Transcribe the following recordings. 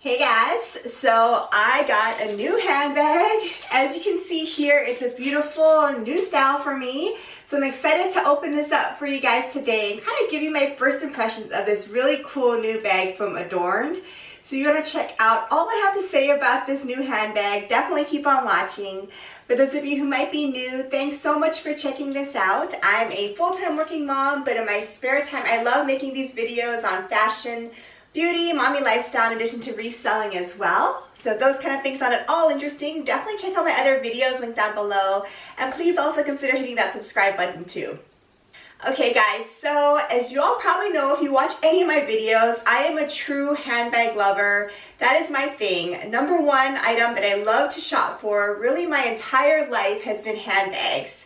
Hey guys, so I got a new handbag. As you can see here, it's a beautiful new style for me. So I'm excited to open this up for you guys today and kind of give you my first impressions of this really cool new bag from Adorned. So you're gonna check out all I have to say about this new handbag. Definitely keep on watching. For those of you who might be new, thanks so much for checking this out. I'm a full-time working mom, but in my spare time, I love making these videos on fashion, beauty, mommy lifestyle, in addition to reselling as well. So if those kind of things sound at all interesting, definitely check out my other videos linked down below. And please also consider hitting that subscribe button too. Okay guys, so as you all probably know if you watch any of my videos, I am a true handbag lover. That is my thing. Number one item that I love to shop for really my entire life has been handbags.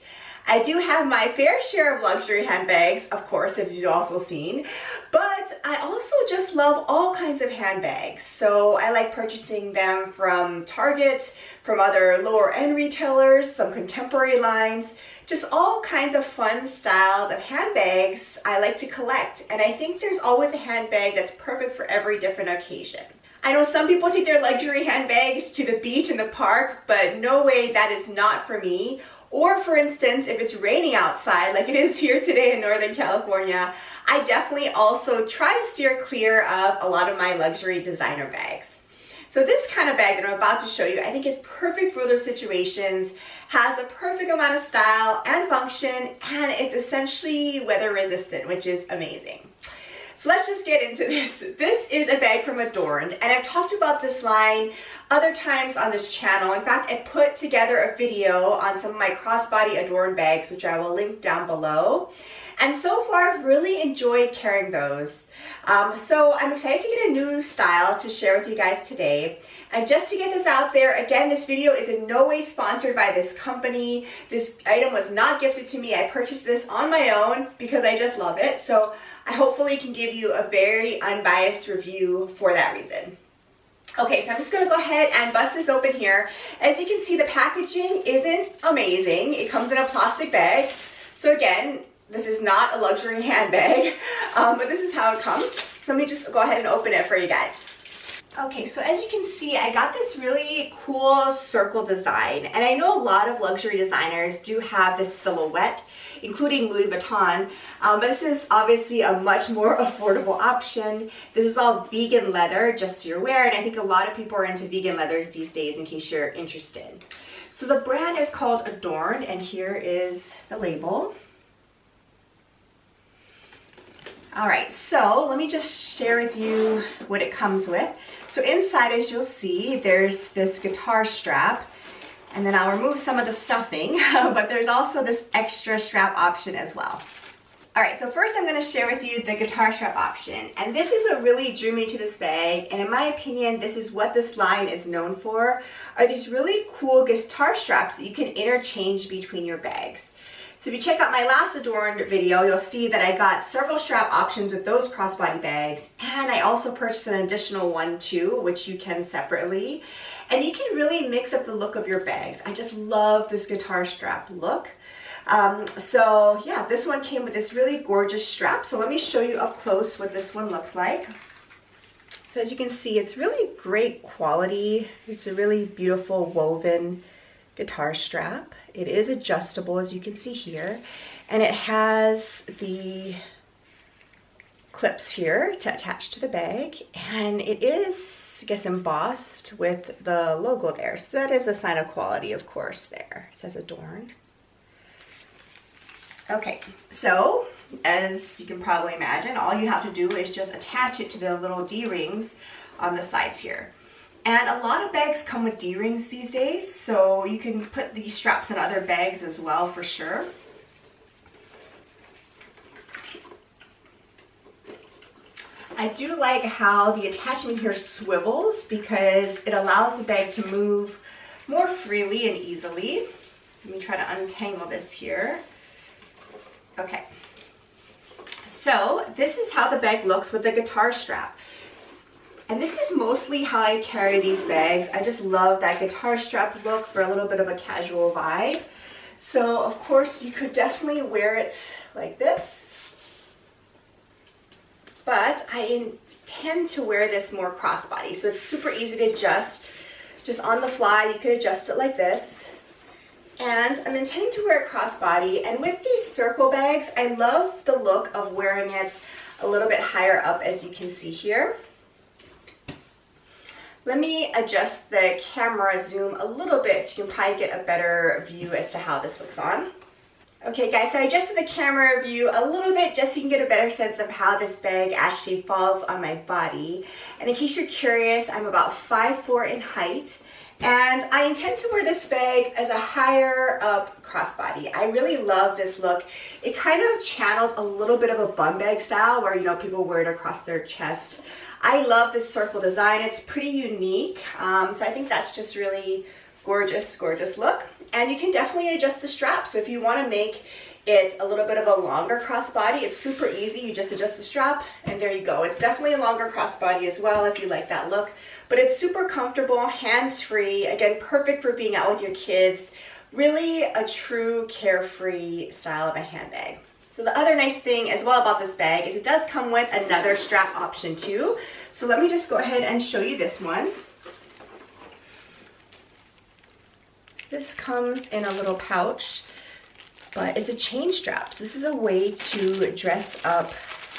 I do have my fair share of luxury handbags, of course, as you've also seen, but I also just love all kinds of handbags. So I like purchasing them from Target, from other lower end retailers, some contemporary lines, just all kinds of fun styles of handbags I like to collect. And I think there's always a handbag that's perfect for every different occasion. I know some people take their luxury handbags to the beach and the park, but no way, that is not for me. Or for instance, if it's raining outside like it is here today in Northern California, I definitely also try to steer clear of a lot of my luxury designer bags. So this kind of bag that I'm about to show you, I think is perfect for those situations, has the perfect amount of style and function, and it's essentially weather resistant, which is amazing. So let's just get into this. This is a bag from Adorned, and I've talked about this line other times on this channel. In fact, I put together a video on some of my crossbody Adorned bags, which I will link down below. And so far, I've really enjoyed carrying those. So I'm excited to get a new style to share with you guys today. And just to get this out there, again, this video is in no way sponsored by this company. This item was not gifted to me. I purchased this on my own because I just love it. So I hopefully can give you a very unbiased review for that reason. Okay, so I'm just gonna go ahead and bust this open here. As you can see, the packaging isn't amazing. It comes in a plastic bag. So again, this is not a luxury handbag, but this is how it comes. So let me just go ahead and open it for you guys. Okay, so as you can see, I got this really cool circle design, and I know a lot of luxury designers do have this silhouette, including Louis Vuitton, but this is obviously a much more affordable option. This is all vegan leather, just so you're aware, and I think a lot of people are into vegan leathers these days in case you're interested. So the brand is called Adorned, and here is the label. All right, so let me just share with you what it comes with. So inside, as you'll see, there's this guitar strap, and then I'll remove some of the stuffing, but there's also this extra strap option as well. All right, so first I'm gonna share with you the guitar strap option, and this is what really drew me to this bag, and in my opinion, this is what this line is known for, are these really cool guitar straps that you can interchange between your bags. So if you check out my last Adorned video, you'll see that I got several strap options with those crossbody bags, and I also purchased an additional one too, which you can separately. And you can really mix up the look of your bags. I just love this guitar strap look. So yeah, this one came with this really gorgeous strap. So let me show you up close what this one looks like. So as you can see, it's really great quality. It's a really beautiful woven guitar strap. It is adjustable, as you can see here, and it has the clips here to attach to the bag, and it is, I guess, embossed with the logo there. So that is a sign of quality, of course, there. It says Adorned. Okay, so as you can probably imagine, all you have to do is just attach it to the little D-rings on the sides here. And a lot of bags come with D-rings these days, so you can put these straps in other bags as well for sure. I do like how the attachment here swivels because it allows the bag to move more freely and easily. Let me try to untangle this here. Okay, so this is how the bag looks with the guitar strap. And this is mostly how I carry these bags. I just love that guitar strap look for a little bit of a casual vibe. So of course you could definitely wear it like this. But I tend to wear this more crossbody. So it's super easy to adjust. Just on the fly, you could adjust it like this. And I'm intending to wear a crossbody, and with these circle bags, I love the look of wearing it a little bit higher up, as you can see here. Let me adjust the camera zoom a little bit so you can probably get a better view as to how this looks on. Okay guys, so I adjusted the camera view a little bit just so you can get a better sense of how this bag actually falls on my body. And in case you're curious, I'm about 5'4" in height. And I intend to wear this bag as a higher up crossbody. I really love this look. It kind of channels a little bit of a bum bag style where, you know, people wear it across their chest. I love this circle design. It's pretty unique. So I think that's just really gorgeous, gorgeous look. And you can definitely adjust the strap. So if you want to make it a little bit of a longer crossbody, it's super easy. You just adjust the strap and there you go. It's definitely a longer crossbody as well if you like that look. But it's super comfortable, hands-free, again, perfect for being out with your kids. Really a true carefree style of a handbag. So the other nice thing as well about this bag is it does come with another strap option too. So let me just go ahead and show you this one. This comes in a little pouch, but it's a chain strap. So this is a way to dress up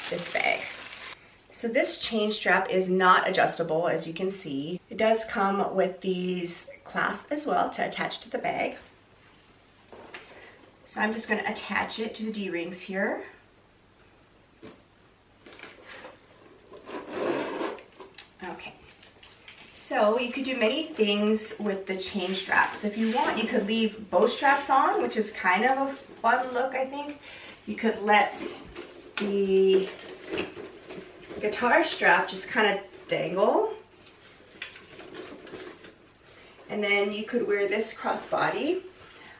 this bag. So this chain strap is not adjustable, as you can see. It does come with these clasps as well to attach to the bag. So I'm just going to attach it to the D-rings here. Okay. So you could do many things with the chain strap. So if you want, you could leave both straps on, which is kind of a fun look, I think. You could let the guitar strap just kind of dangle. And then you could wear this crossbody.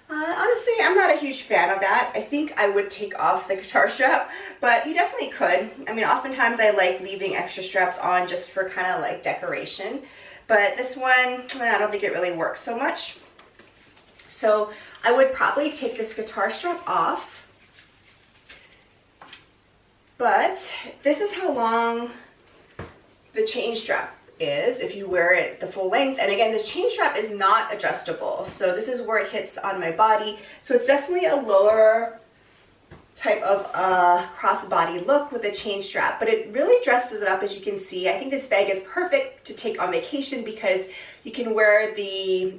Honestly, I'm not a huge fan of that. I think I would take off the guitar strap, but you definitely could. I mean, oftentimes I like leaving extra straps on just for kind of like decoration. But this one, I don't think it really works so much. So I would probably take this guitar strap off. But this is how long the chain strap is if you wear it the full length. And again, this chain strap is not adjustable. So this is where it hits on my body. So it's definitely a lower type of crossbody look with a chain strap, but it really dresses it up, as you can see. I think this bag is perfect to take on vacation because you can wear the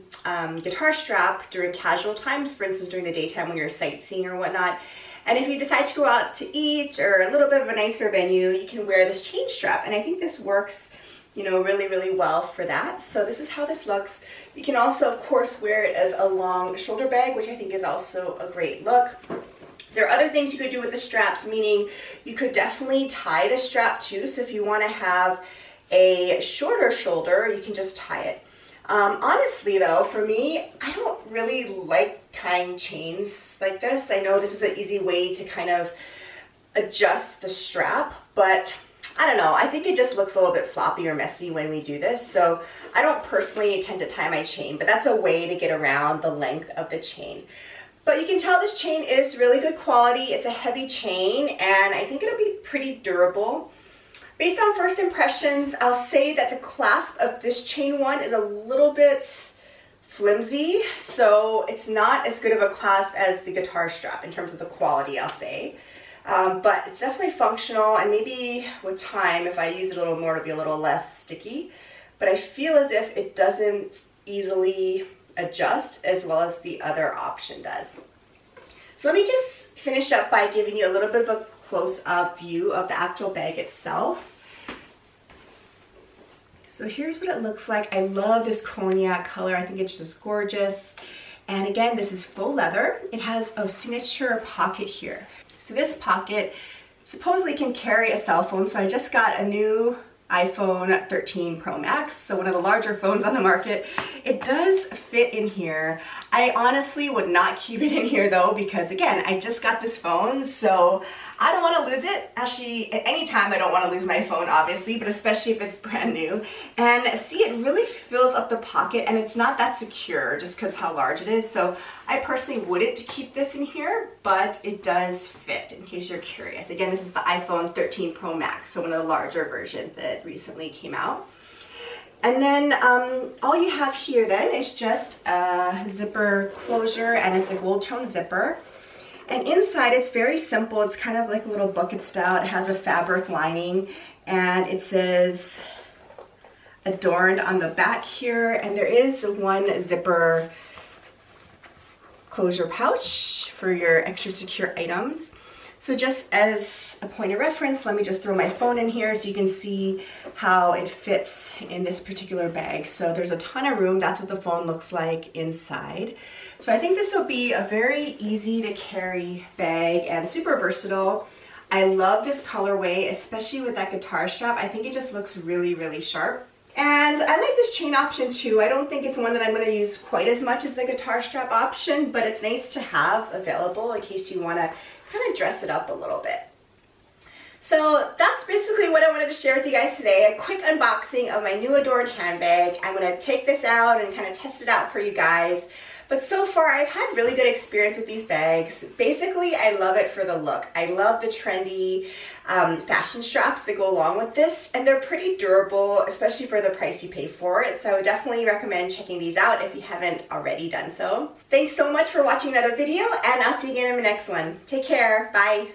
guitar strap during casual times, for instance, during the daytime when you're sightseeing or whatnot. And if you decide to go out to eat or a little bit of a nicer venue, you can wear this chain strap. And I think this works, you know, really, really well for that. So this is how this looks. You can also, of course, wear it as a long shoulder bag, which I think is also a great look. There are other things you could do with the straps, meaning you could definitely tie the strap too. So if you want to have a shorter shoulder, you can just tie it. Honestly though, for me, I don't really like tying chains like this. I know this is an easy way to kind of adjust the strap, but I don't know, I think it just looks a little bit sloppy or messy when we do this. So I don't personally tend to tie my chain, but that's a way to get around the length of the chain. But you can tell this chain is really good quality. It's a heavy chain, and I think it'll be pretty durable. Based on first impressions, I'll say that the clasp of this chain one is a little bit flimsy, so it's not as good of a clasp as the guitar strap in terms of the quality, I'll say. But it's definitely functional, and maybe with time, if I use it a little more, it'll be a little less sticky. But I feel as if it doesn't easily adjust as well as the other option does. So let me just finish up by giving you a little bit of a close-up view of the actual bag itself. So here's what it looks like. I love this cognac color. I think it's just gorgeous. And again, this is faux leather. It has a signature pocket here. So this pocket supposedly can carry a cell phone. So I just got a new iPhone 13 Pro Max, so one of the larger phones on the market. It does fit in here. I honestly would not keep it in here though, because again, I just got this phone, so I don't want to lose it. Actually, at any time I don't want to lose my phone, obviously, but especially if it's brand new. And see, it really fills up the pocket, and it's not that secure just because how large it is. So I personally wouldn't keep this in here, but it does fit, in case you're curious. Again, this is the iPhone 13 Pro Max, so one of the larger versions that recently came out. And then all you have here then is just a zipper closure, and it's a gold tone zipper. And inside it's very simple. It's kind of like a little bucket style. It has a fabric lining, and it says adorned on the back here. And there is one zipper closure pouch for your extra secure items. So just as a point of reference, let me just throw my phone in here so you can see how it fits in this particular bag. So there's a ton of room. That's what the phone looks like inside. So I think this will be a very easy to carry bag and super versatile. I love this colorway, especially with that guitar strap. I think it just looks really, really sharp. And I like this chain option too. I don't think it's one that I'm going to use quite as much as the guitar strap option, but it's nice to have available in case you want to kind of dress it up a little bit. So that's basically what I wanted to share with you guys today. A quick unboxing of my new Adorned handbag. I'm going to take this out and kind of test it out for you guys. But so far I've had really good experience with these bags. Basically, I love it for the look. I love the trendy fashion straps that go along with this, and they're pretty durable, especially for the price you pay for it. So I would definitely recommend checking these out if you haven't already done so. Thanks so much for watching another video, and I'll see you again in the next one. Take care. Bye.